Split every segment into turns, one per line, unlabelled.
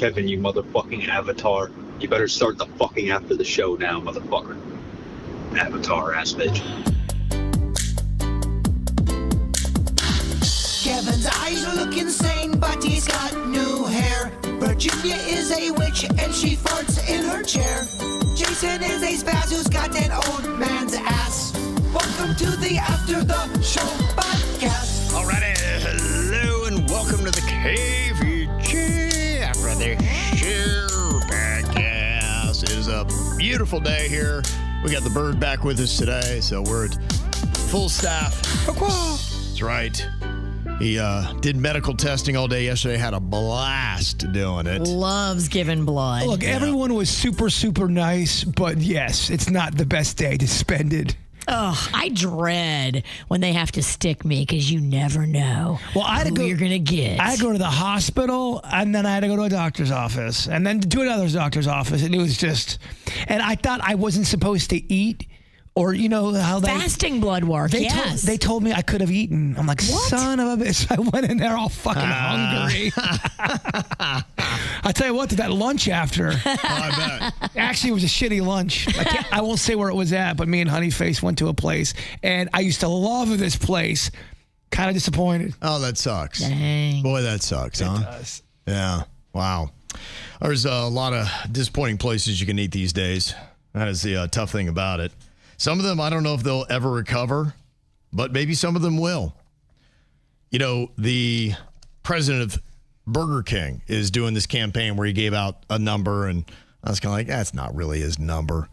Kevin, you motherfucking avatar. You better start the fucking after the show now, motherfucker. Avatar ass bitch.
Kevin's eyes look insane, but he's got new hair. Virginia is a witch and she farts in her chair. Jason is a spaz who's got an old man's ass. Welcome to the After the Show podcast.
Alrighty, hello and welcome to the KVJ After the Show podcast. It is a beautiful day here. We got the bird back with us today, so we're at full staff. That's right. He did medical testing all day yesterday, had a blast doing it.
Loves giving blood.
Look, everyone was super, super nice, but yes, it's not the best day to spend it.
Oh, I dread when they have to stick me because you never know who you're going to get.
I had to go to the hospital, and then I had to go to a doctor's office, and then to another doctor's office, and it was just... And I thought I wasn't supposed to eat, or you know how they...
Fasting blood work, yes.
They told me I could have eaten. I'm like, what? Son of a bitch. I went in there all fucking hungry. I tell you what, to that lunch after.
I bet.
Actually, it was a shitty lunch. I won't say where it was at, but me and Honeyface went to a place, and I used to love this place. Kind of disappointed.
Oh, that sucks.
Dang.
Boy, that sucks, huh?
It does.
Yeah. Wow. There's a lot of disappointing places you can eat these days. That is the tough thing about it. Some of them, I don't know if they'll ever recover, but maybe some of them will. You know, the president of Burger King is doing this campaign where he gave out a number, and I was kind of like, that's not really his number.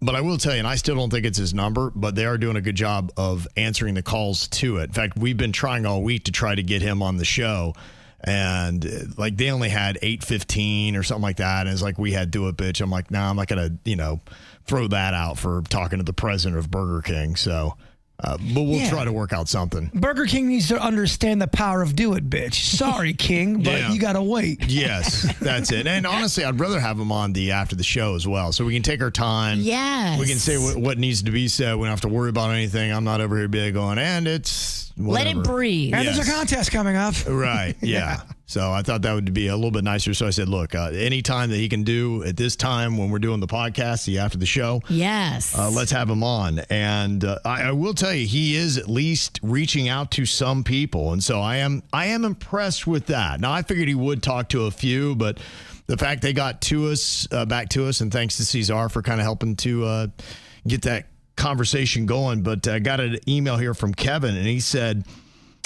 But I will tell you, and I still don't think it's his number, but they are doing a good job of answering the calls to it. In fact, we've been trying all week to try to get him on the show, and like they only had 8:15 or something like that, and it's like, we had Do It, bitch. I'm like, nah, I'm not going to, throw that out for talking to the president of Burger King. So, but we'll try to work out something.
Burger King needs to understand the power of Do It, bitch. Sorry, King, but you got to wait.
Yes, that's it. And honestly, I'd rather have him on the after the show as well, so we can take our time.
Yes.
We can say what needs to be said. We don't have to worry about anything. I'm not over here big going, and it's whatever.
Let it breathe.
And there's a contest coming up.
Right, yeah. So I thought that would be a little bit nicer. So I said, look, any time that he can do at this time when we're doing the podcast, the after the show,
yes,
let's have him on. And I will tell you, he is at least reaching out to some people. And so I am impressed with that. Now, I figured he would talk to a few, but the fact they got to us, back to us, and thanks to Cesar for kind of helping to get that conversation going. But I got an email here from Kevin, and he said,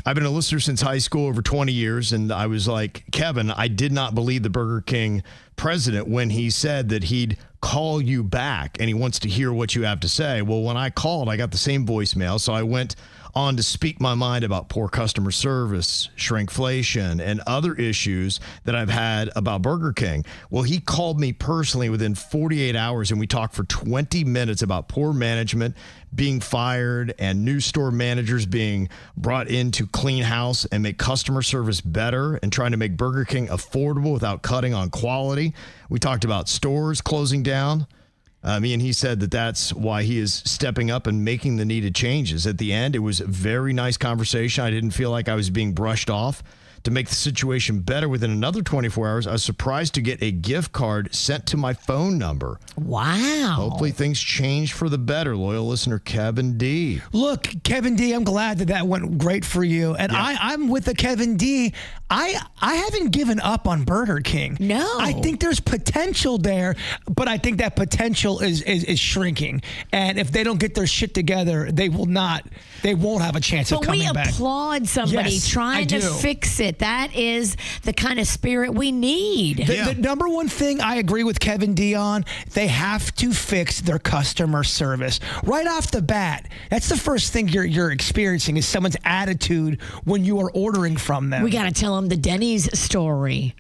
I've been a listener since high school, over 20 years, and I was like, Kevin, I did not believe the Burger King president when he said that he'd call you back, and he wants to hear what you have to say. Well, when I called, I got the same voicemail, so I went on to speak my mind about poor customer service, shrinkflation, and other issues that I've had about Burger King. Well, he called me personally within 48 hours, and we talked for 20 minutes about poor management, being fired, and new store managers being brought in to clean house and make customer service better, and trying to make Burger King affordable without cutting on quality. We talked about stores closing down. Me and he said that that's why he is stepping up and making the needed changes. At the end, it was a very nice conversation. I didn't feel like I was being brushed off. To make the situation better, within another 24 hours, I was surprised to get a gift card sent to my phone number.
Wow.
Hopefully things change for the better. Loyal listener Kevin D.
Look, Kevin D, I'm glad that went great for you. And I'm with the Kevin D. I haven't given up on Burger King.
No.
I think there's potential there, but I think that potential is shrinking. And if they don't get their shit together, they won't have a chance of coming back.
But we applaud somebody trying to fix it. That is the kind of spirit we need.
The number one thing I agree with Kevin D on, they have to fix their customer service. Right off the bat, that's the first thing you're experiencing is someone's attitude when you are ordering from them.
We got to tell them the Denny's story.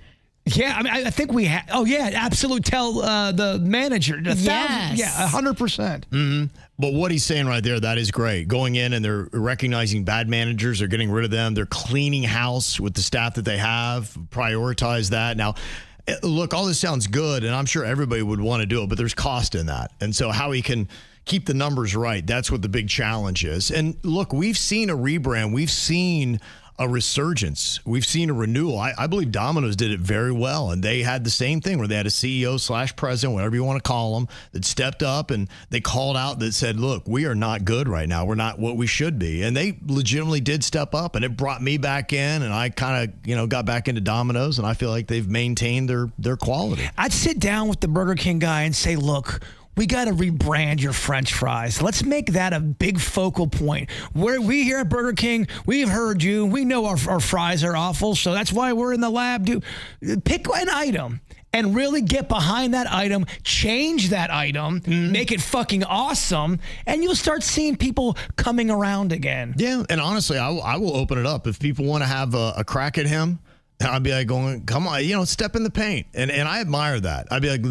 Yeah, I mean, I think we have. Oh, yeah, absolutely. Tell the manager.
Yes.
Yeah, 100%.
Mm-hmm. But what he's saying right there, that is great. Going in and they're recognizing bad managers. They're getting rid of them. They're cleaning house with the staff that they have. Prioritize that. Now, look, all this sounds good, and I'm sure everybody would want to do it, but there's cost in that. And so how he can keep the numbers right, that's what the big challenge is. And look, we've seen a rebrand. We've seen a resurgence. We've seen a renewal. I believe Domino's did it very well, and they had the same thing where they had a CEO/president, whatever you want to call them, that stepped up and they called out that said, look, we are not good right now. We're not what we should be. And they legitimately did step up, and it brought me back in, and I kind of, got back into Domino's, and I feel like they've maintained their quality.
I'd sit down with the Burger King guy and say, look, we got to rebrand your French fries. Let's make that a big focal point. We here at Burger King, we've heard you. We know our fries are awful, so that's why we're in the lab. Pick an item and really get behind that item, change that item, make it fucking awesome, and you'll start seeing people coming around again.
Yeah, and honestly, I will open it up. If people want to have a crack at him, I'd be like going, come on, step in the paint. And I admire that. I'd be like,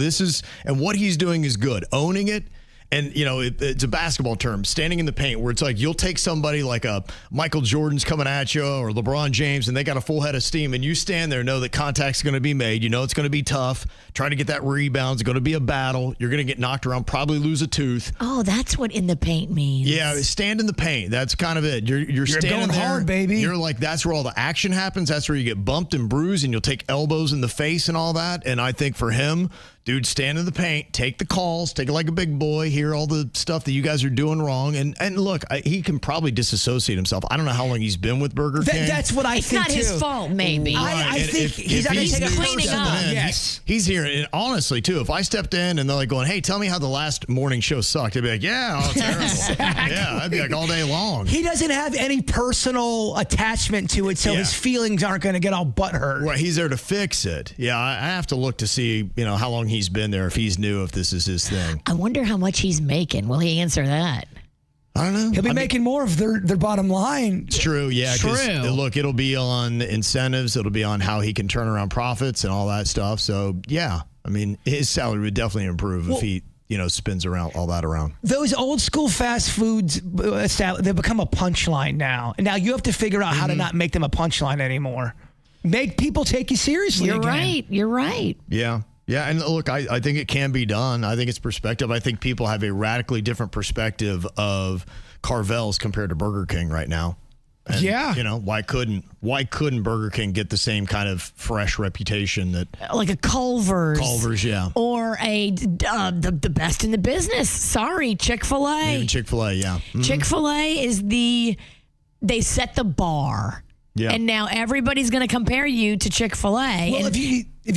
and what he's doing is good. Owning it. And, it's a basketball term, standing in the paint, where it's like you'll take somebody like a Michael Jordan's coming at you or LeBron James, and they got a full head of steam, and you stand there, know that contact's going to be made. It's going to be tough. Trying to get that rebound is going to be a battle. You're going to get knocked around, probably lose a tooth.
Oh, that's what in the paint means.
Yeah, stand in the paint. That's kind of it. You're standing
going
there,
hard, baby.
You're like, that's where all the action happens. That's where you get bumped and bruised, and you'll take elbows in the face and all that. And I think for him, dude, stand in the paint, take the calls, take it like a big boy, hear all the stuff that you guys are doing wrong. And look, he can probably disassociate himself. I don't know how long he's been with Burger King.
That's what I think,
too. It's not his fault, maybe.
I think he's not going to take a
cleaning up.
Yes.
He's here. And honestly, too, if I stepped in and they're like going, hey, tell me how the last morning show sucked, I'd be like, yeah, oh, terrible.
Exactly.
Yeah, I'd be like all day long.
He doesn't have any personal attachment to it, so his feelings aren't going to get all butthurt.
Right, he's there to fix it. Yeah, I have to look to see, how long he's been there, if he's new, if this is his thing.
I wonder how much he's making. Will he answer that?
I don't know.
He'll be making more of their bottom line.
It's true, yeah. Look, it'll be on incentives. It'll be on how he can turn around profits and all that stuff. So, yeah, his salary would definitely improve if he, spins around all that around.
Those old school fast foods, they've become a punchline now. And now you have to figure out how to not make them a punchline anymore. Make people take you seriously again.
You're right.
Yeah. Yeah, and look, I think it can be done. I think it's perspective. I think people have a radically different perspective of Carvel's compared to Burger King right now. And, why couldn't Burger King get the same kind of fresh reputation that
like a Culver's?
Culver's, yeah,
or the best in the business. Sorry, Chick-fil-A.
Even Chick-fil-A, yeah. Mm-hmm.
Chick-fil-A is they set the bar. Yeah. And now everybody's going to compare you to Chick-fil-A.
Well, if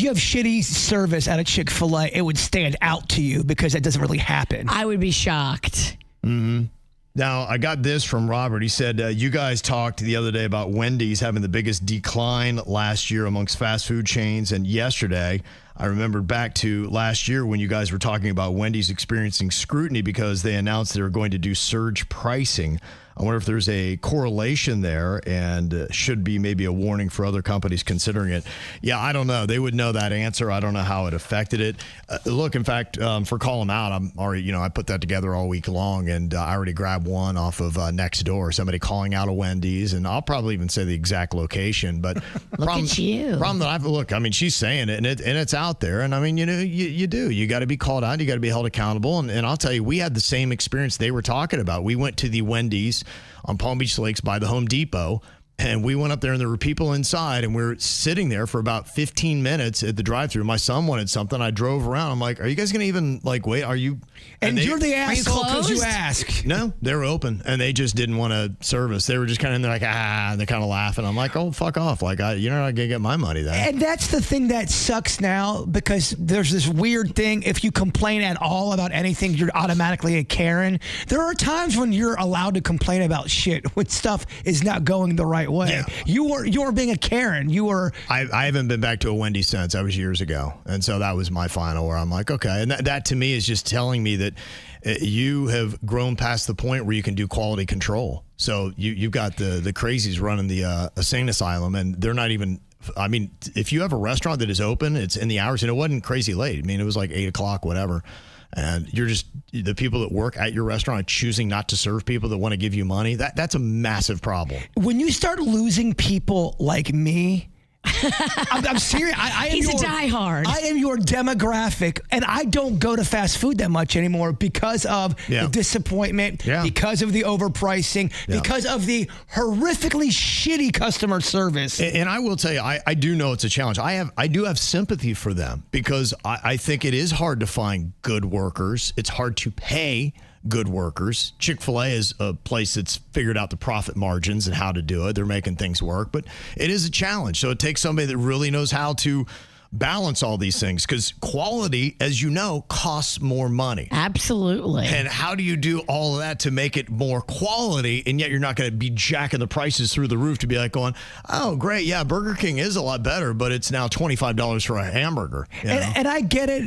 you have shitty service at a Chick-fil-A, it would stand out to you because that doesn't really happen.
I would be shocked.
Mm-hmm. Now, I got this from Robert. He said, you guys talked the other day about Wendy's having the biggest decline last year amongst fast food chains. And yesterday, I remembered back to last year when you guys were talking about Wendy's experiencing scrutiny because they announced they were going to do surge pricing. I wonder if there's a correlation there and should be maybe a warning for other companies considering it. Yeah, I don't know. They would know that answer. I don't know how it affected it. Look, in fact, for Call 'Em Out, I'm already, I put that together all week long, and I already grabbed one off of next door, somebody calling out a Wendy's, and I'll probably even say the exact location. But
problem that
she's saying it, and it's out there, and you do. You got to be called out. You got to be held accountable, and I'll tell you, we had the same experience they were talking about. We went to the Wendy's on Palm Beach Lakes by the Home Depot, and we went up there and there were people inside, and we were sitting there for about 15 minutes at the drive-thru. My son wanted something. I drove around. I'm like, are you guys going to even wait? Are you?
And you're the asshole because you ask.
No, they were open, and they just didn't want to service. They were just kind of in there like, and they're kind of laughing. I'm like, oh, fuck off. Like, you're not going to get my money then.
And that's the thing that sucks now, because there's this weird thing. If you complain at all about anything, you're automatically a Karen. There are times when you're allowed to complain about shit when stuff is not going the right way. Yeah. You are being a Karen. I
haven't been back to a Wendy's since. That was years ago. And so that was my final where I'm like, okay. And that to me is just telling me that you have grown past the point where you can do quality control. So you've got the crazies running the insane asylum, and they're not even, if you have a restaurant that is open, it's in the hours, and it wasn't crazy late. It was like 8 o'clock, whatever. And you're just, the people that work at your restaurant are choosing not to serve people that want to give you money. That's a massive problem.
When you start losing people like me, I'm serious.
He's a diehard.
I am your demographic, and I don't go to fast food that much anymore because of the disappointment, because of the overpricing, because of the horrifically shitty customer service.
And I will tell you, I do know it's a challenge. I do have sympathy for them because I think it is hard to find good workers. It's hard to pay good workers. Chick-fil-A is a place that's figured out the profit margins and how to do it. They're making things work, but it is a challenge. So it takes somebody that really knows how to balance all these things because quality, as you know, costs more money.
Absolutely.
And how do you do all of that to make it more quality and yet you're not going to be jacking the prices through the roof to be like going, oh, great, yeah, Burger King is a lot better, but it's now $25 for a hamburger.
And I get it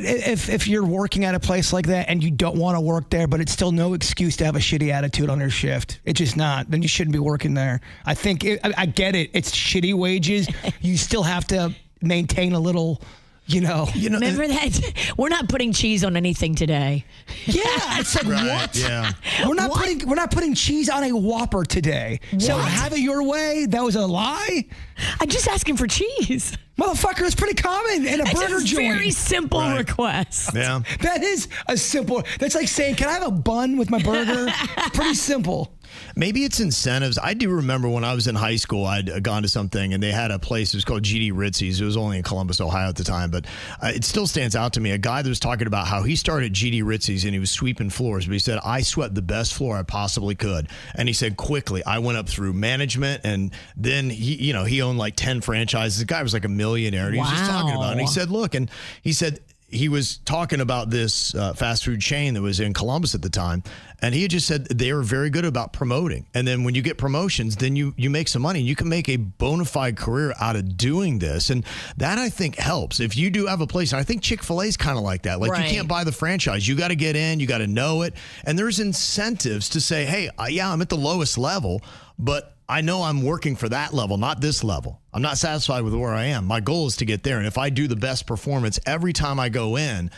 if you're working at a place like that and you don't want to work there, but it's still no excuse to have a shitty attitude on your shift. It's just not. Then you shouldn't be working there. I I get it. It's shitty wages. You still have to maintain a little,
Remember that? We're not putting cheese on anything today.
Yeah, I said what?
Yeah.
We're not putting cheese on a Whopper today. What? So have it your way. That was a lie.
I'm just asking for cheese.
Motherfucker, it's pretty common in a burger joint.
Very simple request.
Yeah.
That is a simple. That's like saying, can I have a bun with my burger? Pretty simple.
Maybe it's incentives. I do remember when I was in high school, I'd gone to something and they had a place, it was called GD Ritzy's. It was only in Columbus, Ohio at the time, but it still stands out to me. A guy that was talking about how he started GD Ritzy's and he was sweeping floors, but he said, I swept the best floor I possibly could. And he said, quickly, I went up through management and then he owned like 10 franchises. The guy was like a millionaire. And he was just talking about it. And he said, look, and he said, he was talking about this fast food chain that was in Columbus at the time, and he had just said they were very good about promoting. And then when you get promotions, then you make some money. And you can make a bona fide career out of doing this. And that, I think, helps. If you do have a place, and I think Chick-fil-A is kind of like that. Like, you can't buy the franchise. You got to get in. You got to know it. And there's incentives to say, hey, I'm at the lowest level, but I know I'm working for that level, not this level. I'm not satisfied with where I am. My goal is to get there. And if I do the best performance every time I go in,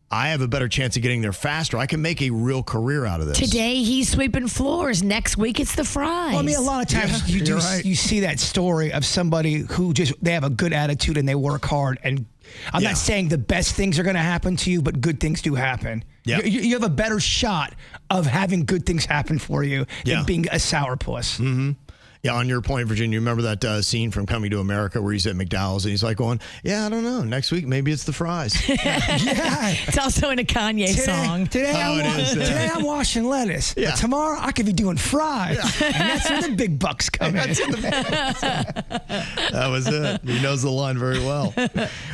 I have a better chance of getting there faster. I can make a real career out of this.
Today, he's sweeping floors. Next week, it's the fries.
Well, I mean, a lot of times you see that story of somebody who they have a good attitude and they work hard. And I'm not saying the best things are going to happen to you, but good things do happen. Yeah. You have a better shot of having good things happen for you than being a sourpuss.
Mm-hmm. Yeah, on your point, Virginia, you remember that scene from Coming to America where he's at McDowell's and he's like going, I don't know. Next week, maybe it's the fries.
It's also in a Kanye song.
Today I'm washing lettuce. Yeah. But tomorrow, I could be doing fries. Yeah. And that's where the big bucks come in.
That was it. He knows the line very well.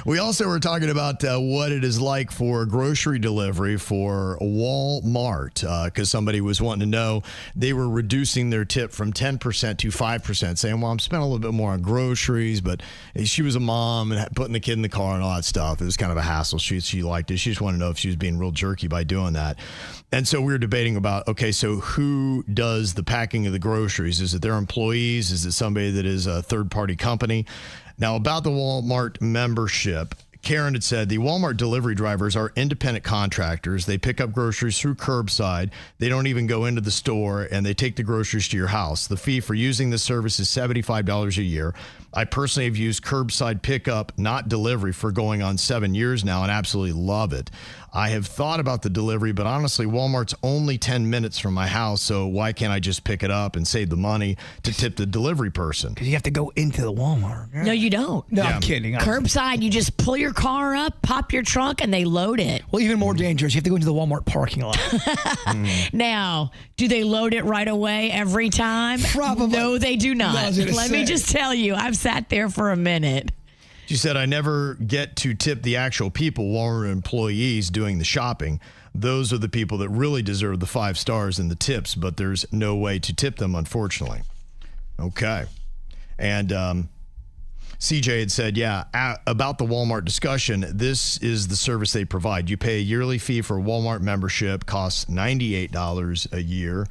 We also were talking about what it is like for grocery delivery for Walmart because somebody was wanting to know. They were reducing their tip from 10% to 5%, saying, well, I'm spending a little bit more on groceries, but she was a mom and putting the kid in the car and all that stuff. It was kind of a hassle. She liked it. She just wanted to know if she was being real jerky by doing that. And so we were debating about, okay, so who does the packing of the groceries? Is it their employees? Is it somebody that is a third-party company? Now, about the Walmart membership, Karen had said the Walmart delivery drivers are independent contractors. They pick up groceries through curbside. They don't even go into the store, and they take the groceries to your house. The fee for using this service is $75 a year. I personally have used curbside pickup, not delivery, for going on 7 years now and absolutely love it. I have thought about the delivery, but honestly, Walmart's only 10 minutes from my house, so why can't I just pick it up and save the money to tip the delivery person?
Because you have to go into the Walmart.
No, you don't.
No, I'm kidding.
Curbside, you just pull your car up, pop your trunk, and they load it.
Well, even more dangerous, you have to go into the Walmart parking lot.
Now, do they load it right away every time?
Probably.
No, they do not. Let me just tell you, I've sat there for a minute.
She said, I never get to tip the actual people, Walmart employees doing the shopping. Those are the people that really deserve the 5 stars and the tips, but there's no way to tip them, unfortunately. Okay. And CJ had said, about the Walmart discussion, this is the service they provide. You pay a yearly fee for a Walmart membership, costs $98 a year.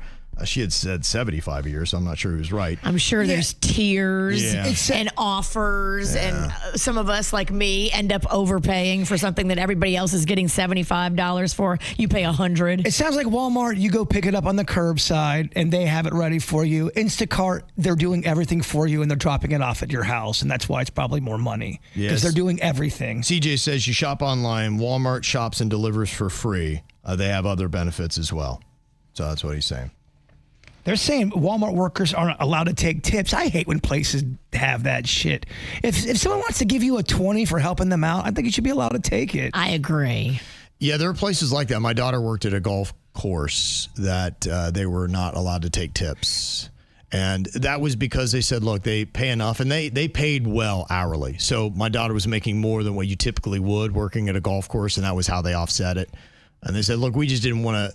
She had said 75 a year, so I'm not sure who's right.
I'm sure there's tiers and offers, and some of us, like me, end up overpaying for something that everybody else is getting $75 for. You pay $100.
It sounds like Walmart, you go pick it up on the curbside, and they have it ready for you. Instacart, they're doing everything for you, and they're dropping it off at your house, and that's why it's probably more money, because they're doing everything.
CJ says you shop online, Walmart shops and delivers for free. They have other benefits as well. So that's what he's saying.
They're saying Walmart workers aren't allowed to take tips. I hate when places have that shit. If someone wants to give you a 20 for helping them out, I think you should be allowed to take it.
I agree.
Yeah, there are places like that. My daughter worked at a golf course that they were not allowed to take tips. And that was because they said, look, they pay enough, and they paid well hourly. So my daughter was making more than what you typically would working at a golf course, and that was how they offset it. And they said, look, we just didn't want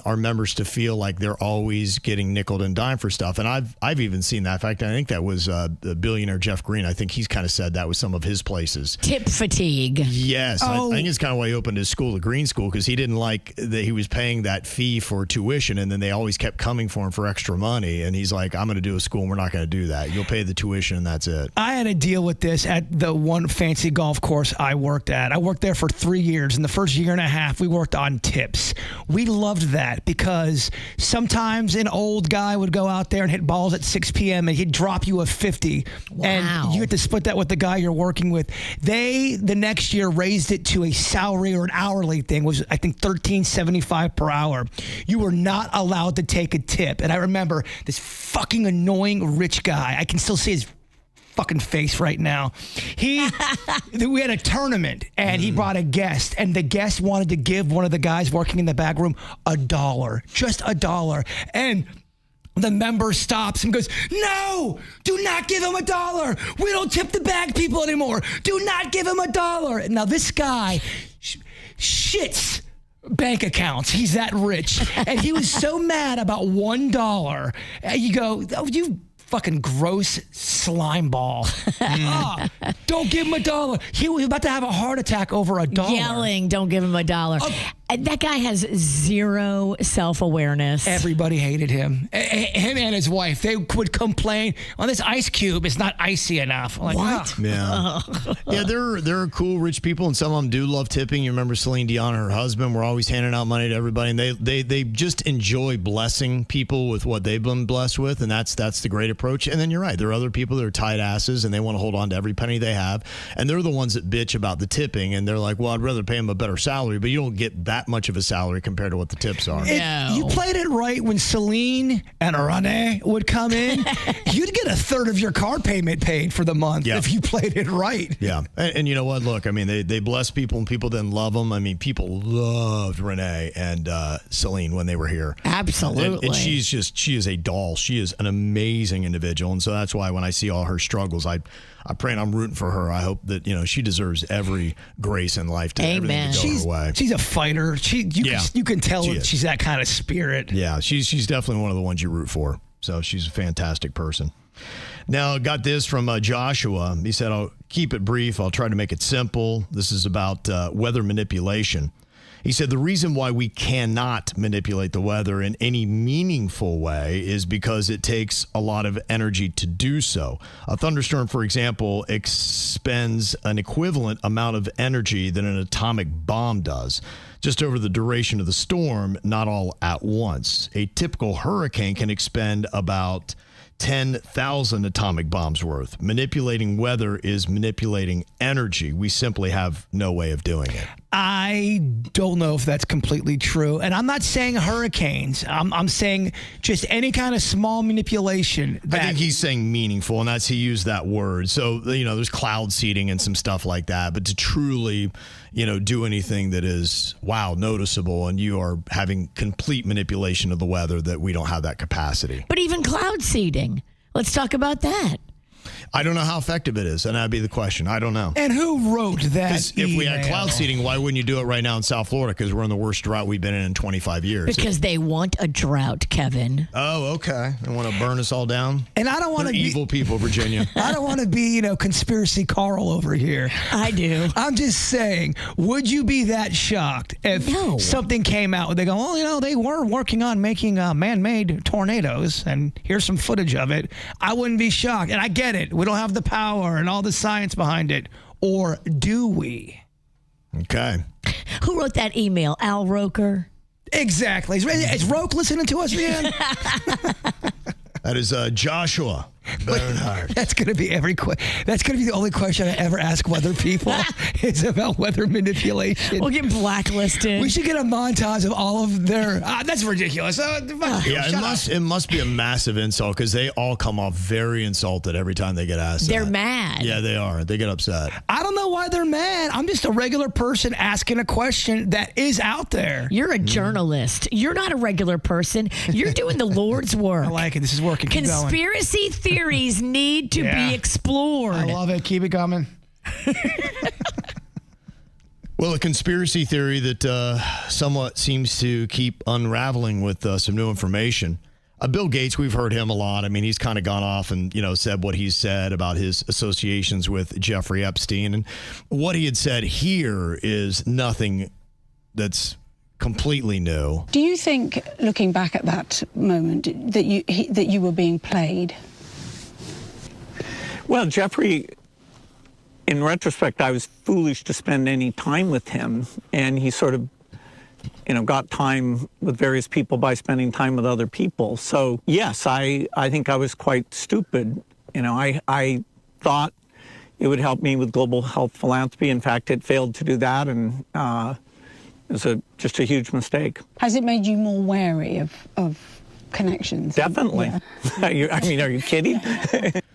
our members to feel like they're always getting nickeled and dimed for stuff. And I've even seen that. In fact, I think that was the billionaire Jeff Green. I think he's kind of said that with some of his places.
Tip fatigue.
Yes. I think it's kind of why he opened his school, the Green School, because he didn't like that he was paying that fee for tuition, and then they always kept coming for him for extra money. And he's like, I'm going to do a school, and we're not going to do that. You'll pay the tuition, and that's it.
I had to deal with this at the one fancy golf course I worked at. I worked there for 3 years. In the first year and a half, we worked on tips. We loved that because sometimes an old guy would go out there and hit balls at 6 p.m. and he'd drop you a 50.
Wow.
And you get to split that with the guy you're working with. They, the next year, raised it to a salary or an hourly thing, was I think $13.75 per hour. You were not allowed to take a tip. And I remember this fucking annoying rich guy. I can still see his fucking face right now. We had a tournament, and he brought a guest, and the guest wanted to give one of the guys working in the back room $1, just $1. And the member stops and goes, no, do not give him $1. We don't tip the bag people anymore. Do not give him $1. And now this guy shits bank accounts. He's that rich. And he was so mad about $1. You go, oh, you fucking gross slime ball. Don't give him $1. He was about to have a heart attack over $1.
Yelling, don't give him $1. That guy has zero self-awareness.
Everybody hated him. Him and his wife. They would complain, oh, this ice cube is not icy enough. I'm like,
what?
Yeah. Yeah, there are cool rich people, and some of them do love tipping. You remember Celine Dion and her husband were always handing out money to everybody, and they just enjoy blessing people with what they've been blessed with, and that's the great approach. And then you're right. There are other people that are tight asses, and they want to hold on to every penny they have, and they're the ones that bitch about the tipping, and they're like, well, I'd rather pay them a better salary, but you don't get that much of a salary compared to what the tips are.
You played it right when Celine and Renee would come in. You'd get a third of your car payment paid for the month if you played it right.
Yeah. And you know what? Look, I mean, they bless people, and people didn't love them. I mean, people loved Renee and Celine when they were here.
Absolutely.
And she is a doll. She is an amazing individual. And so that's why when I see all her struggles, I pray and I'm rooting for her. I hope that, she deserves every grace in life to everything to go her way.
She's a fighter. You can tell she's that kind of spirit.
Yeah, she's definitely one of the ones you root for. So she's a fantastic person. Now, got this from Joshua. He said, I'll keep it brief. I'll try to make it simple. This is about weather manipulation. He said the reason why we cannot manipulate the weather in any meaningful way is because it takes a lot of energy to do so. A thunderstorm, for example, expends an equivalent amount of energy than an atomic bomb does, just over the duration of the storm, not all at once. A typical hurricane can expend about 10,000 atomic bombs worth. Manipulating weather is manipulating energy. We simply have no way of doing it.
I don't know if that's completely true. And I'm not saying hurricanes. I'm saying just any kind of small manipulation.
I think he's saying meaningful, and he used that word. So, there's cloud seeding and some stuff like that. But to truly, do anything that is, noticeable, and you are having complete manipulation of the weather, that we don't have that capacity.
But even cloud seeding. Let's talk about that.
I don't know how effective it is, and that'd be the question. I don't know.
And who wrote that
If we had cloud seeding, why wouldn't you do it right now in South Florida? Because we're in the worst drought we've been in 25 years.
Because they want a drought, Kevin.
Oh, okay. They want to burn us all down?
And I don't want to be
evil people, Virginia.
I don't want to be, conspiracy Carl over here.
I do.
I'm just saying, would you be that shocked if something came out where they go, oh, they were working on making man-made tornadoes, and here's some footage of it. I wouldn't be shocked. And I get it. We don't have the power and all the science behind it. Or do we?
Okay.
Who wrote that email? Al Roker?
Exactly. Is Roke listening to us, man?
That is Joshua Bernhardt.
That's going to be That's going to be the only question I ever ask weather people is about weather manipulation.
We'll get blacklisted.
We should get a montage of all of their. That's ridiculous.
It must be a massive insult because they all come off very insulted every time they get asked.
They're mad.
Yeah, they are. They get upset.
I don't know why they're mad. I'm just a regular person asking a question that is out there.
You're a journalist. You're not a regular person. You're doing the Lord's work.
I like it. This is working. Keep going.
Conspiracy theories need to be explored.
I love it. Keep it coming.
Well, a conspiracy theory that somewhat seems to keep unraveling with some new information. Bill Gates, we've heard him a lot. I mean, he's kind of gone off and, said what he's said about his associations with Jeffrey Epstein. And what he had said here is nothing that's completely new.
Do you think, looking back at that moment, that you were being played?
Well, Jeffrey, in retrospect, I was foolish to spend any time with him, and he sort of, got time with various people by spending time with other people. So, yes, I think I was quite stupid. I thought it would help me with global health philanthropy. In fact, it failed to do that, and it was just a huge mistake.
Has it made you more wary of connections?
Definitely. Yeah. Are you kidding?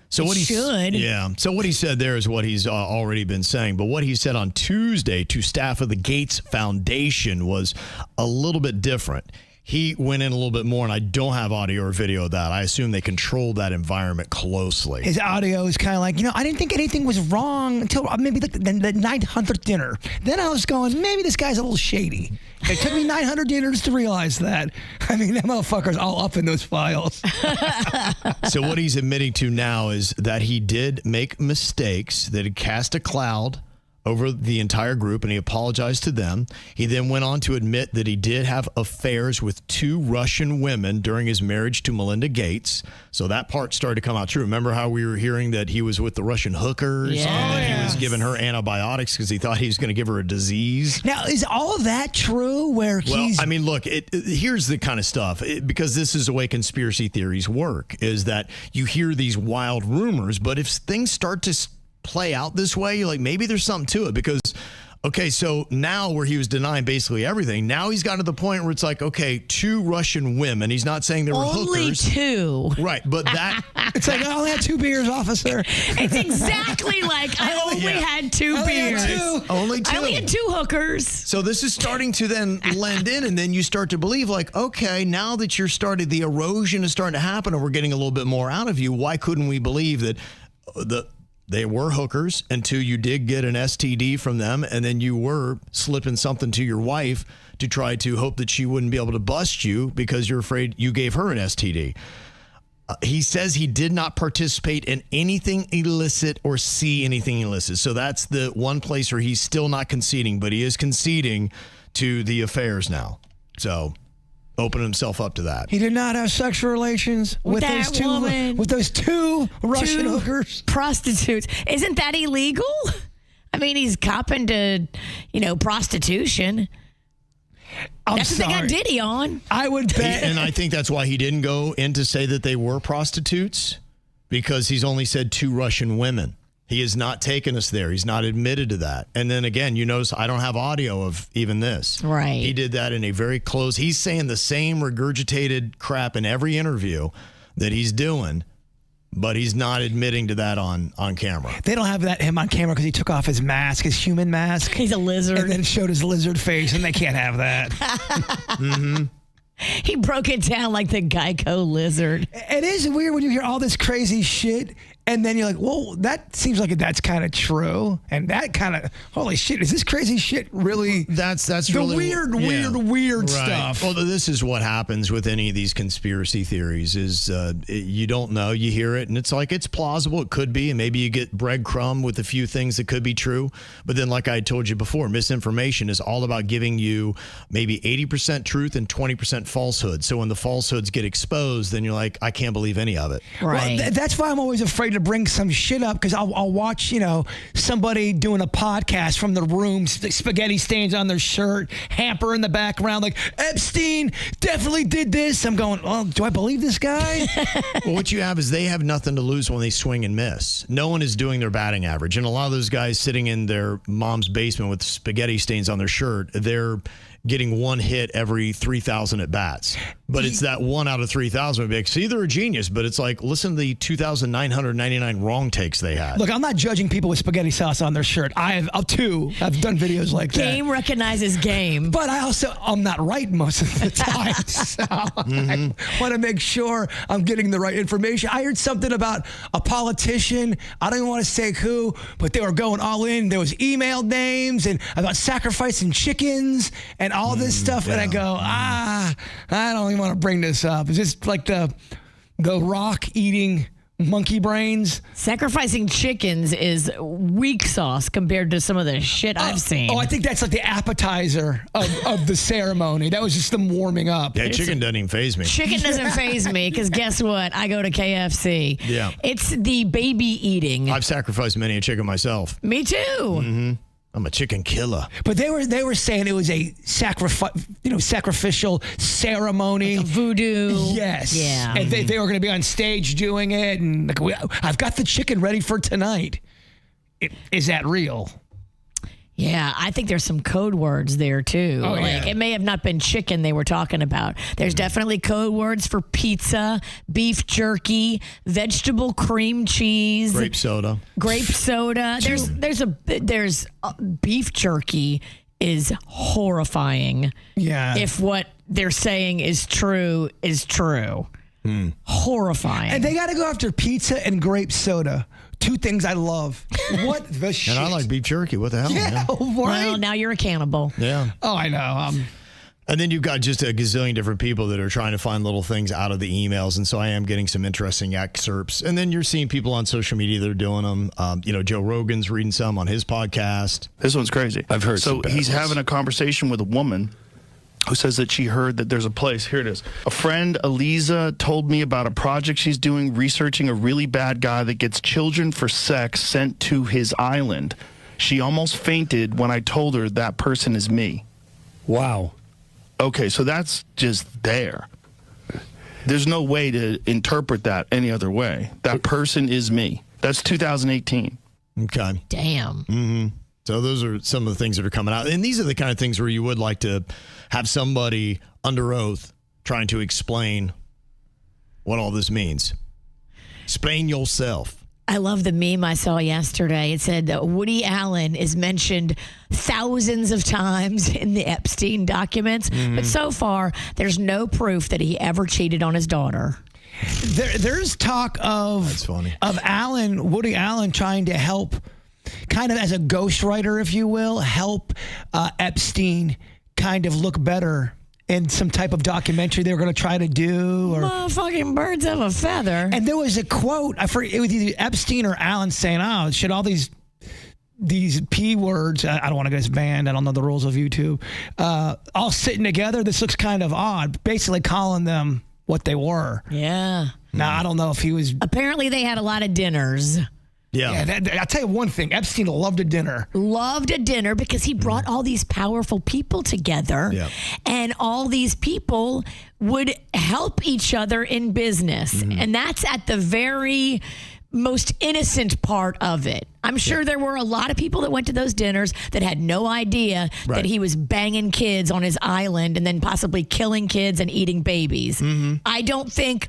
So what he should. Yeah. So what he said there is what he's already been saying. But what he said on Tuesday to staff of the Gates Foundation was a little bit different. He went in a little bit more, and I don't have audio or video of that. I assume they controlled that environment closely.
His audio is kind of like, I didn't think anything was wrong until maybe the 900th dinner. Then I was going, maybe this guy's a little shady. It took me 900 dinners to realize that. I mean, that motherfucker's all up in those files.
So what he's admitting to now is that he did make mistakes, that he cast a cloud over the entire group, and he apologized to them. He then went on to admit that he did have affairs with 2 Russian women during his marriage to Melinda Gates. So that part started to come out true. Remember how we were hearing that he was with the Russian hookers and that he was giving her antibiotics because he thought he was going to give her a disease?
Now, is all of that true where he's...
Well, I mean, look, here's the kind of stuff, because this is the way conspiracy theories work, is that you hear these wild rumors, but if things start to play out this way, you're like, maybe there's something to it, because so now where he was denying basically everything, now he's gotten to the point where it's like, okay, 2 Russian women. He's not saying there were
only
hookers.
2.
Right, but that...
It's like, I only had 2 beers, officer.
It's exactly like I only had 2 beers.
Only 2.
I only had 2 hookers.
So this is starting to then lend in, and then you start to believe, like, okay, now that the erosion is starting to happen and we're getting a little bit more out of you, why couldn't we believe that they were hookers, and 2, you did get an STD from them, and then you were slipping something to your wife to try to hope that she wouldn't be able to bust you because you're afraid you gave her an STD. He says he did not participate in anything illicit or see anything illicit. So that's the one place where he's still not conceding, but he is conceding to the affairs now. So open himself up to that.
He did not have sexual relations with those two Russian hookers,
prostitutes. Isn't that illegal? I mean, he's copping to, prostitution. That's what they got Diddy on.
I would bet.
And I think that's why he didn't go in to say that they were prostitutes, because he's only said 2 Russian women. He has not taken us there. He's not admitted to that. And then again, you notice I don't have audio of even this.
Right.
He did that in a very close. He's saying the same regurgitated crap in every interview that he's doing, but he's not admitting to that on camera.
They don't have him on camera because he took off his mask, his human mask.
He's a lizard.
And then showed his lizard face, and they can't have that.
Mm-hmm.
He broke it down like the Geico lizard.
It is weird when you hear all this crazy shit, And then you're like, well, that seems like that's kind of true. And that kind of, holy shit, is this crazy shit really?
That's
the
really
weird
right.
stuff.
Well, this is what happens with any of these conspiracy theories is you don't know, you hear it, and it's like, it's plausible, it could be, and maybe you get breadcrumb with a few things that could be true. But then, like I told you before, misinformation is all about giving you maybe 80% truth and 20% falsehood. So when the falsehoods get exposed, then you're like, I can't believe any of it.
Right.
Well, that's why I'm always afraid to bring some shit up, because I'll watch, somebody doing a podcast from the room, spaghetti stains on their shirt, hamper in the background, like, Epstein definitely did this. I'm going, well, do I believe this guy?
Well, what you have is they have nothing to lose when they swing and miss. No one is doing their batting average. And a lot of those guys sitting in their mom's basement with spaghetti stains on their shirt, they're getting one hit every 3,000 at bats. But it's that 1 out of 3,000 would be like, see, they're a genius, but it's like, listen to the 2,999 wrong takes they had.
Look, I'm not judging people with spaghetti sauce on their shirt. I've done videos like that.
Game recognizes game.
But I'm not right most of the time. So I want to make sure I'm getting the right information. I heard something about a politician. I don't even want to say who, but they were going all in. There was email names and about sacrificing chickens and all this stuff. Yeah. And I go, I don't even want to bring this up. It's just like the Rock eating monkey brains.
Sacrificing chickens is weak sauce compared to some of the shit I've seen.
Oh, I think that's like the appetizer of the ceremony. That was just them warming up.
Yeah, chicken doesn't even faze me.
Chicken doesn't faze me because guess what? I go to KFC.
Yeah.
It's the baby eating.
I've sacrificed many a chicken myself.
Me too.
Mm-hmm. I'm a chicken killer.
But they were saying it was a sacrificial ceremony.
Like a voodoo.
Yes.
Yeah.
And they were going to be on stage doing it. And like, I've got the chicken ready for tonight. Is that real?
Yeah, I think there's some code words there too.
Oh,
like
yeah.
it may have not been chicken they were talking about. There's definitely code words for pizza, beef jerky, vegetable cream cheese,
Grape soda.
There's beef jerky is horrifying.
Yeah.
If what they're saying is true. Horrifying.
And they got to go after pizza and grape soda. Two things I love. What the shit?
And I like beef jerky. What the hell?
Yeah, right?
Well, now you're a cannibal.
Yeah.
Oh, I know.
And then you've got just a gazillion different people that are trying to find little things out of the emails. And so I am getting some interesting excerpts. And then you're seeing people on social media that are doing them. Joe Rogan's reading some on his podcast.
This one's crazy.
I've heard
So he's having a conversation with a woman who says that she heard that there's a place. Here it is. A friend, Eliza, told me about a project she's doing researching a really bad guy that gets children for sex sent to his island. She almost fainted when I told her that person is me.
Wow.
Okay, so that's just there. There's no way to interpret that any other way. That person is me. That's 2018.
Okay.
Damn.
Mm-hmm. So those are some of the things that are coming out. And these are the kind of things where you would like to have somebody under oath trying to explain what all this means. Explain yourself.
I love the meme I saw yesterday. It said that Woody Allen is mentioned thousands of times in the Epstein documents, but so far there's no proof that he ever cheated on his daughter.
There's talk of
That's funny.
Of Woody Allen trying to help, kind of as a ghostwriter, if you will, help Epstein kind of look better in some type of documentary they were going to try to do. Or
Motherfucking birds of a feather.
And there was a quote, I forget, it was either Epstein or Allen saying, oh, should all these P words, I don't want to get us banned, I don't know the rules of YouTube, all sitting together, this looks kind of odd, basically calling them what they were.
Yeah.
Now, I don't know if he was...
Apparently they had a lot of dinners.
Yeah.
I'll tell you one thing. Epstein loved a dinner.
Loved a dinner because he brought all these powerful people together.
Yeah.
And all these people would help each other in business. And that's at the very most innocent part of it. I'm sure there were a lot of people that went to those dinners that had no idea that he was banging kids on his island and then possibly killing kids and eating babies. I don't think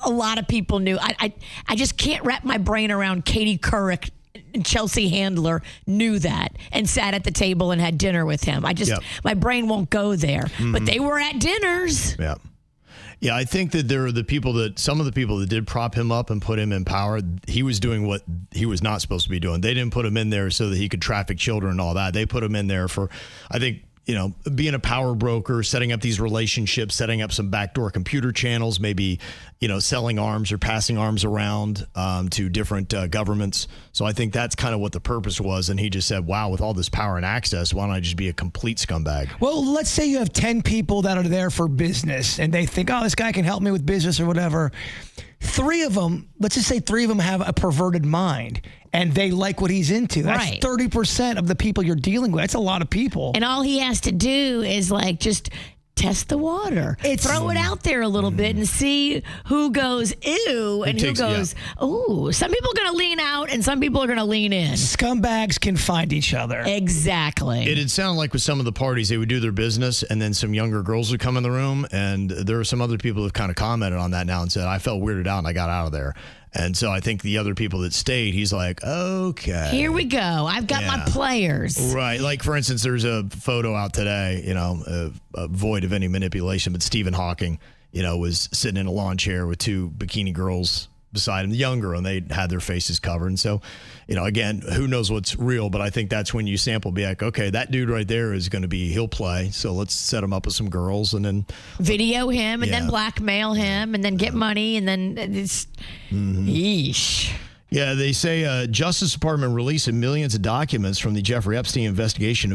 a lot of people knew. I just can't wrap my brain around Katie Couric and Chelsea Handler knew that and sat at the table and had dinner with him. My brain won't go there. But they were at dinners.
Yeah. Yeah, I think that there are some of the people that did prop him up and put him in power, he was doing what he was not supposed to be doing. They didn't put him in there so that he could traffic children and all that. They put him in there for, I think, being a power broker, setting up these relationships, setting up some backdoor computer channels, maybe, selling arms or passing arms around to different governments. So I think that's kind of what the purpose was. And he just said, wow, with all this power and access, why don't I just be a complete scumbag?
Well, let's say you have 10 people that are there for business and they think, oh, this guy can help me with business or whatever. Let's just say three of them have a perverted mind and they like what he's into. That's
Right.
30% of the people you're dealing with. That's a lot of people.
And all he has to do is just test the water. Throw it out there a little bit and see who goes ew and who goes, oh. Some people are going to lean out and some people are going to lean in.
Scumbags can find each other.
Exactly.
It'd sound like with some of the parties, they would do their business and then some younger girls would come in the room. And there are some other people who've kind of commented on that now and said, I felt weirded out and I got out of there. And so I think the other people that stayed, he's like, okay.
Here we go. I've got my players.
Right. Like, for instance, there's a photo out today, void of any manipulation, but Stephen Hawking, was sitting in a lawn chair with two bikini girls beside him, the young girl, and they had their faces covered. And so, again, who knows what's real, but I think that's when you sample, be like, okay, that dude right there is going to he'll play. So let's set him up with some girls and then
video him and then blackmail him and then get money and then it's, yeesh.
Yeah, they say Justice Department released millions of documents from the Jeffrey Epstein investigation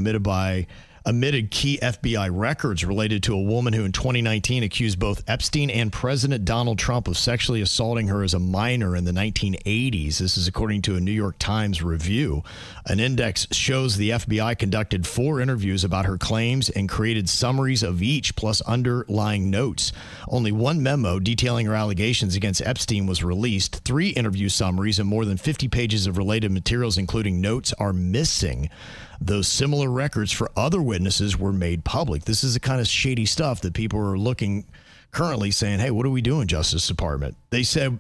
omitted key FBI records related to a woman who in 2019 accused both Epstein and President Donald Trump of sexually assaulting her as a minor in the 1980s. This is according to a New York Times review. An index shows the FBI conducted 4 interviews about her claims and created summaries of each plus underlying notes. Only one memo detailing her allegations against Epstein was released. 3 interview summaries and more than 50 pages of related materials, including notes, are missing. Those similar records for other witnesses were made public. This is the kind of shady stuff that people are looking currently saying, hey, what are we doing, Justice Department? They said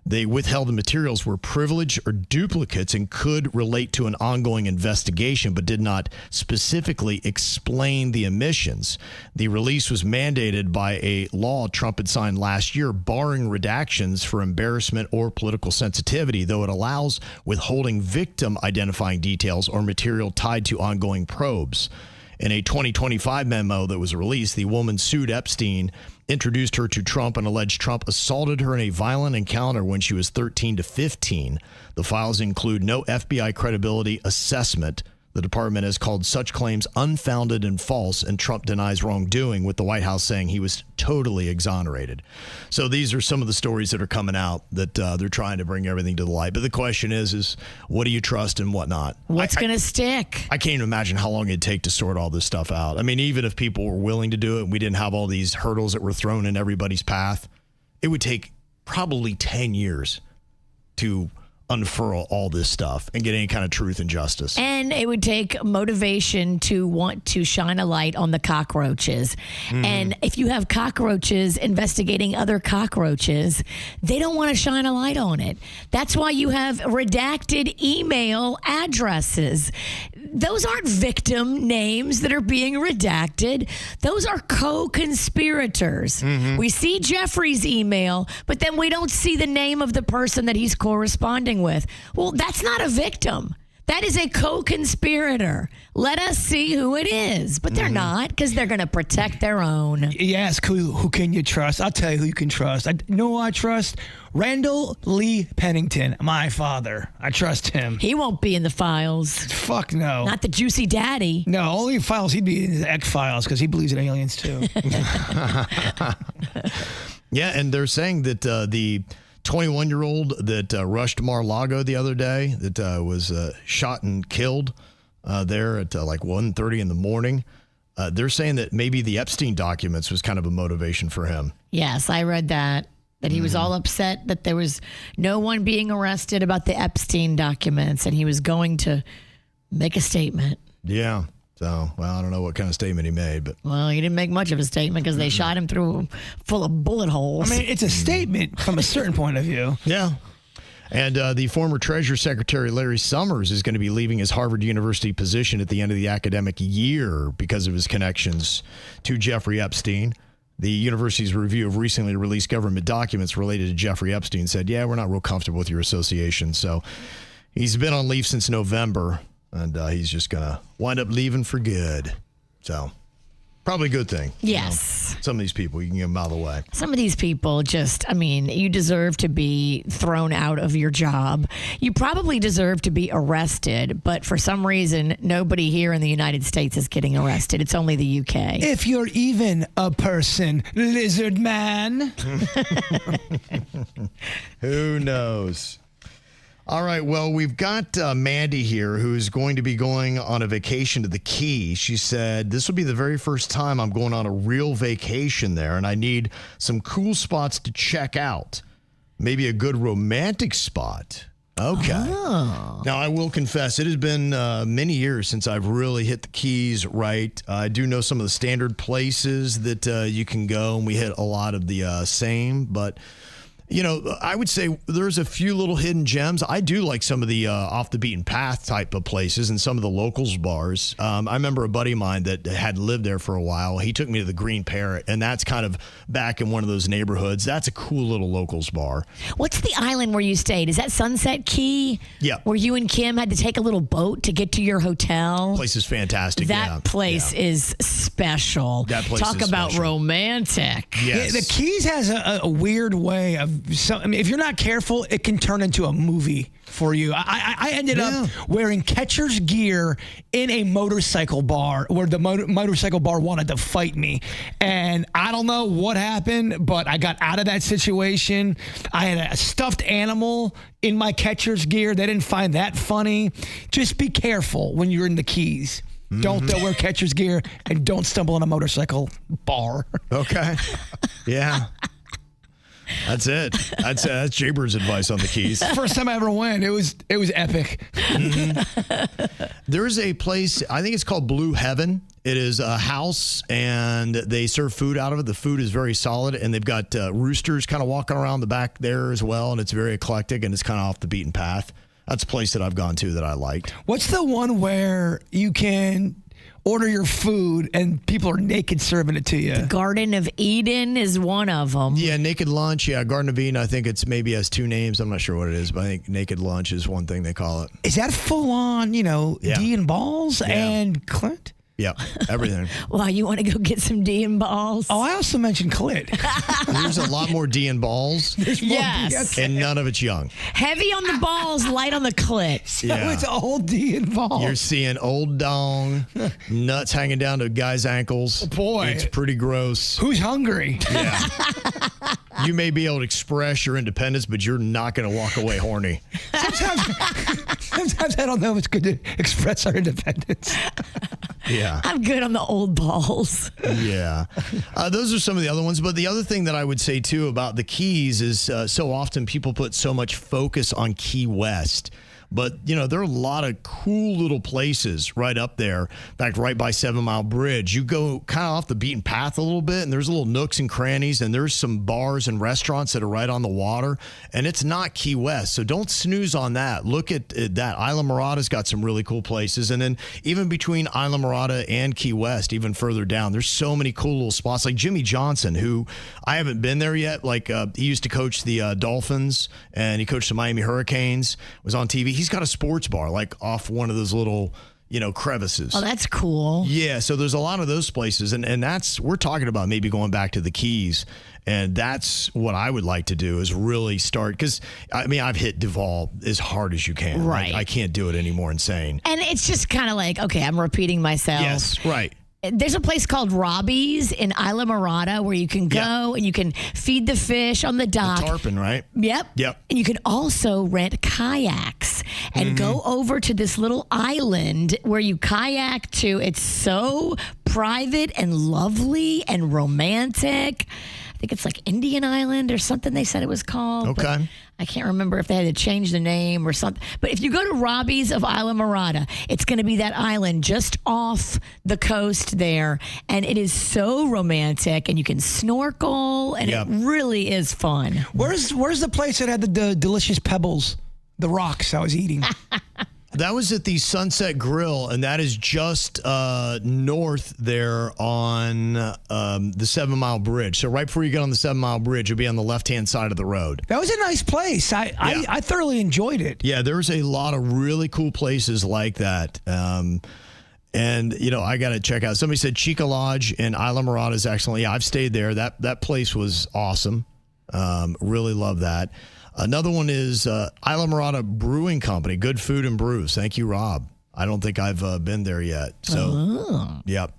they withheld the materials were privileged or duplicates and could relate to an ongoing investigation, but did not specifically explain the omissions. The release was mandated by a law Trump had signed last year, barring redactions for embarrassment or political sensitivity, though it allows withholding victim identifying details or material tied to ongoing probes. In a 2025 memo that was released, the woman sued Epstein, introduced her to Trump, and alleged Trump assaulted her in a violent encounter when she was 13 to 15. The files include no FBI credibility assessment. The department has called such claims unfounded and false, and Trump denies wrongdoing, with the White House saying he was totally exonerated. So these are some of the stories that are coming out that they're trying to bring everything to the light. But the question is what do you trust and what not?
What's going to stick?
I can't even imagine how long it'd take to sort all this stuff out. I mean, even if people were willing to do it and we didn't have all these hurdles that were thrown in everybody's path, it would take probably 10 years to unfurl all this stuff and get any kind of truth and justice.
And it would take motivation to want to shine a light on the cockroaches. And if you have cockroaches investigating other cockroaches, they don't want to shine a light on it. That's why you have redacted email addresses. Those aren't victim names that are being redacted. Those are co-conspirators. We see Jeffrey's email, but then we don't see the name of the person that he's corresponding with. Well, that's not a victim. That is a co-conspirator. Let us see who it is. But they're not, because they're going to protect their own.
Yes, who can you trust? I'll tell you who you can trust. I know who I trust. Randall Lee Pennington, my father. I trust him.
He won't be in the files.
Fuck no.
Not the juicy daddy.
No, only files he'd be in the X-Files because he believes in aliens too.
Yeah, and they're saying that the 21-year-old that rushed Mar-a-Lago the other day that was shot and killed there at like 1:30 in the morning. They're saying that maybe the Epstein documents was kind of a motivation for him.
Yes, I read that he was all upset that there was no one being arrested about the Epstein documents, and he was going to make a statement.
Yeah. So, well, I don't know what kind of statement he made, but...
Well, he didn't make much of a statement because they shot him through full of bullet holes.
I mean, it's a statement from a certain point of view.
Yeah. And the former Treasury Secretary Larry Summers is going to be leaving his Harvard University position at the end of the academic year because of his connections to Jeffrey Epstein. The university's review of recently released government documents related to Jeffrey Epstein said, yeah, we're not real comfortable with your association. So he's been on leave since November, and he's just going to wind up leaving for good. So probably a good thing.
Yes.
You know, some of these people, you can get them out of the way.
Some of these people you deserve to be thrown out of your job. You probably deserve to be arrested, but for some reason, nobody here in the United States is getting arrested. It's only the UK.
If you're even a person, lizard man.
Who knows? All right, well, we've got Mandy here who's going to be going on a vacation to the Keys. She said, this will be the very first time I'm going on a real vacation there, and I need some cool spots to check out. Maybe a good romantic spot. Okay. Oh. Now, I will confess, it has been many years since I've really hit the Keys right. I do know some of the standard places that you can go, and we hit a lot of the same, but... You know, I would say there's a few little hidden gems. I do like some of the off the beaten path type of places and some of the locals bars. I remember a buddy of mine that had lived there for a while. He took me to the Green Parrot, and that's kind of back in one of those neighborhoods. That's a cool little locals bar.
What's the island where you stayed? Is that Sunset Key?
Yeah.
Where you and Kim had to take a little boat to get to your hotel?
Place is fantastic.
That place is special.
That place
Talk
is
about
special.
Romantic.
Yes.
The Keys has a weird way of... if you're not careful, it can turn into a movie for you. I ended up wearing catcher's gear in a motorcycle bar where the motorcycle bar wanted to fight me. And I don't know what happened, but I got out of that situation. I had a stuffed animal in my catcher's gear. They didn't find that funny. Just be careful when you're in the Keys. Mm-hmm. Don't wear catcher's gear and don't stumble on a motorcycle bar.
Okay. Yeah. That's it. That's Jaybird's advice on the Keys.
First time I ever went, it was epic.
Mm-hmm. There's a place, I think it's called Blue Heaven. It is a house, and they serve food out of it. The food is very solid, and they've got roosters kind of walking around the back there as well, and it's very eclectic, and it's kind of off the beaten path. That's a place that I've gone to that I liked.
What's the one where you can order your food and people are naked serving it to you?
The Garden of Eden is one of them.
Yeah, Naked Lunch. Yeah, Garden of Eden, I think it's maybe has two names. I'm not sure what it is, but I think Naked Lunch is one thing they call it.
Is that full on, D and balls and Clint?
Yeah, everything.
Well, you want to go get some D and balls?
Oh, I also mentioned clit.
There's a lot more D and balls.
Yes.
And none of it's young.
Heavy on the balls, light on the clit.
So it's all D and balls.
You're seeing old dong, nuts hanging down to guys' ankles.
Oh, boy.
It's pretty gross.
Who's hungry?
Yeah. You may be able to express your independence, but you're not going to walk away horny.
Sometimes I don't know if it's good to express our independence.
Yeah.
I'm good on the old balls.
Yeah. Those are some of the other ones. But the other thing that I would say, too, about the Keys is so often people put so much focus on Key West. But, there are a lot of cool little places right up there. In fact, right by 7 Mile Bridge. You go kind of off the beaten path a little bit, and there's little nooks and crannies, and there's some bars and restaurants that are right on the water. And it's not Key West, so don't snooze on that. Look at that. Isla Mirada's got some really cool places. And then even between Isla Mirada and Key West, even further down, there's so many cool little spots. Like Jimmy Johnson, who I haven't been there yet. Like he used to coach the Dolphins, and he coached the Miami Hurricanes, was on TV. He's got a sports bar, like off one of those little, crevices.
Oh, that's cool.
Yeah, so there's a lot of those places, and we're talking about maybe going back to the Keys, and that's what I would like to do is really start, because, I've hit Duval as hard as you can.
Right.
I can't do it any more insane.
And it's just kind of like, okay, I'm repeating myself.
Yes, right.
There's a place called Robbie's in Isla Mirada where you can go and you can feed the fish on the dock.
The tarpon, right?
Yep. And you can also rent kayaks and go over to this little island where you kayak to. It's so private and lovely and romantic. I think it's like Indian Island or something they said it was called.
Okay.
I can't remember if they had to change the name or something. But if you go to Robbie's of Isla Mirada, it's going to be that island just off the coast there. And it is so romantic, and you can snorkel, and it really is fun.
Where's the place that had the delicious pebbles, the rocks I was eating?
That was at the Sunset Grill, and that is just north there on the 7 Mile Bridge. So right before you get on the 7 Mile Bridge, you'll be on the left-hand side of the road.
That was a nice place. I thoroughly enjoyed it.
Yeah, there's a lot of really cool places like that. And, you know, I got to check out. Somebody said Chica Lodge in Isla Mirada is excellent. Yeah, I've stayed there. That place was awesome. Really love that. Another one is Isla Mirada Brewing Company. Good food and brews. Thank you, Rob. I don't think I've been there yet. So, Yep.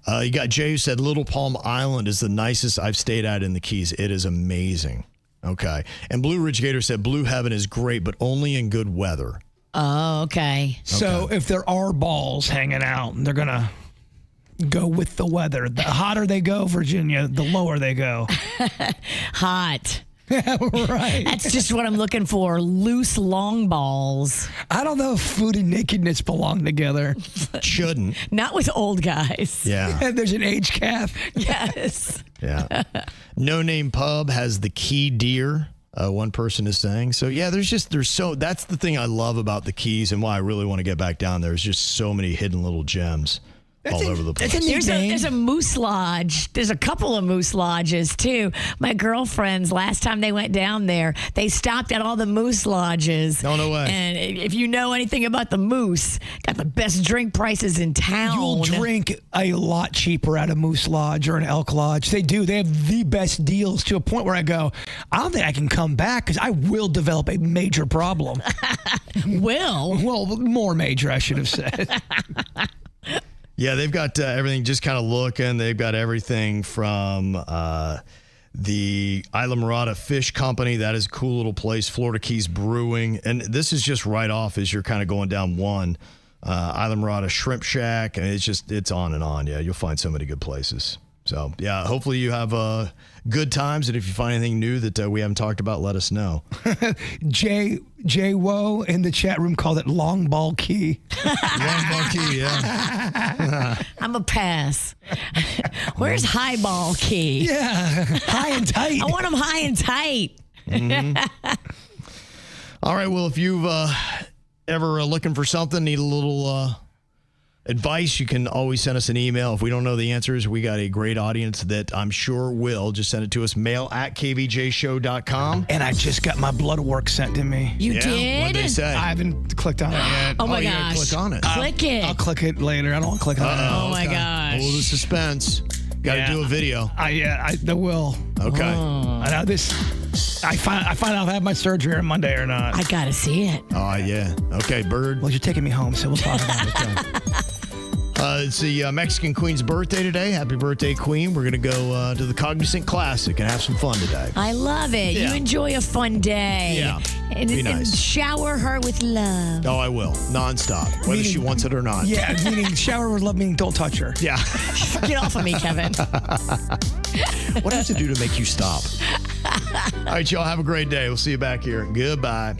You got Jay who said Little Palm Island is the nicest I've stayed at in the Keys. It is amazing. Okay. And Blue Ridge Gator said Blue Heaven is great, but only in good weather.
Oh, okay.
So if there are balls hanging out, they're going to go with the weather. The hotter they go, Virginia, the lower they go.
Hot.
Right.
That's just what I'm looking for. Loose, long balls.
I don't know if food and nakedness belong together.
Shouldn't.
Not with old guys.
Yeah.
And there's an age cap.
Yes.
Yeah. No Name Pub has the Key Deer. One person is saying. So, yeah, there's that's the thing I love about the Keys and why I really want to get back down there. There's just so many hidden little gems all over the place.
There's a moose lodge. There's a couple of moose lodges, too. My girlfriends, last time they went down there, they stopped at all the moose lodges.
No way.
And if you know anything about the moose, got the best drink prices in town.
You'll drink a lot cheaper at a moose lodge or an elk lodge. They do. They have the best deals to a point where I go, I don't think I can come back because I will develop a major problem.
Will?
Well, more major, I should have said.
Yeah, they've got everything just kind of looking. They've got everything from the Isla Mirada Fish Company. That is a cool little place. Florida Keys Brewing. And this is just right off as you're kind of going down one. Isla Mirada Shrimp Shack. And it's on and on. Yeah, you'll find so many good places. So, yeah, hopefully you have good times. And if you find anything new that we haven't talked about, let us know.
Jay Woe in the chat room called it Long Ball Key.
Long Ball Key, yeah.
I'm a pass. Where's High Ball Key?
Yeah, high and tight.
I want them high and tight.
Mm-hmm. All right, well, if you've ever looking for something, need a little advice, you can always send us an email. If we don't know the answers, we got a great audience that I'm sure will. Just send it to us, mail@kvjshow.com.
And I just got my blood work sent to me.
You did?
What'd they say?
I haven't clicked on it yet.
Oh, my
you
gosh.
gotta click on it.
Click it.
I'll click it later. I don't want to click on it.
Oh, my gosh.
Oh, the suspense. Got to do a video.
I will.
Okay.
I know this. I find out if I have my surgery on Monday or not.
I got to see it.
Oh, yeah. Okay, Bird.
Well, you're taking me home, so we'll talk about it.
It's the Mexican Queen's birthday today. Happy birthday, Queen. We're going to go to the Cognizant Classic and have some fun today.
I love it.
Yeah.
You enjoy a fun day.
Yeah.
And,
Be nice.
and shower her with love.
Oh, I will. Nonstop. Whether she wants it or not.
Yeah, meaning shower with love, meaning don't touch her.
Yeah.
Get off of me, Kevin.
What do I have to do to make you stop? All right, y'all. Have a great day. We'll see you back here. Goodbye.